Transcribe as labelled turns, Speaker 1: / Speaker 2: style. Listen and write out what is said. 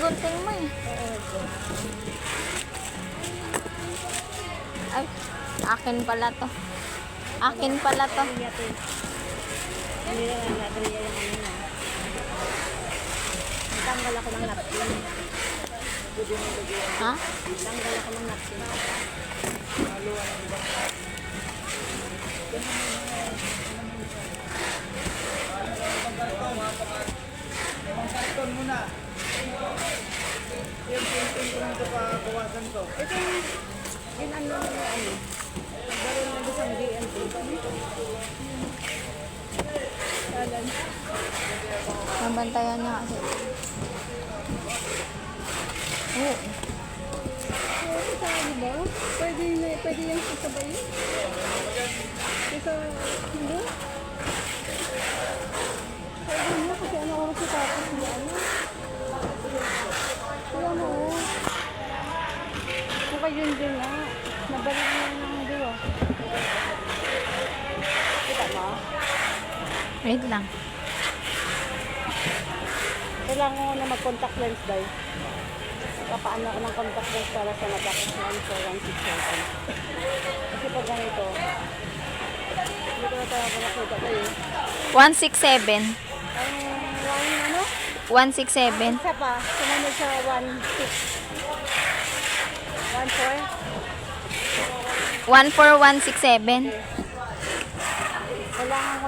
Speaker 1: gunting mo eh. Ay, akin pala to. Akin pala to.
Speaker 2: Hindi na natin yung kanina. Tanggal ako ng napkin.
Speaker 1: Ha?
Speaker 2: Tanggal ako ng napkin.
Speaker 3: Pangkariton muna. Yung pintin ko nito pa bawasan ko.
Speaker 2: Ito yung ano na ano. Nagkaroon na isang GNT. Talan.
Speaker 1: Nabantayan niya kasi. Oo.
Speaker 2: Oo, sabi ba? Pwede yung sasabay. Kasi, hindi? Pwede mo kasi ano oras yung tapos niya, ano? Kaya mo, kung kayo din na, nabalik mo ng diwa. Kita mo?
Speaker 1: Wait lang.
Speaker 2: Kailangan mo na mag-contact lens dahil. Kapaano ako ng contact lens para sa nabakit na 147. Kasi pag ganito, hindi ko na tayo makakita kayo.
Speaker 1: 167.
Speaker 2: Ang ano?
Speaker 1: 167.
Speaker 2: Isa pa, sumunod sa 1.6. 1.4.
Speaker 1: 14167.
Speaker 2: Kailangan ko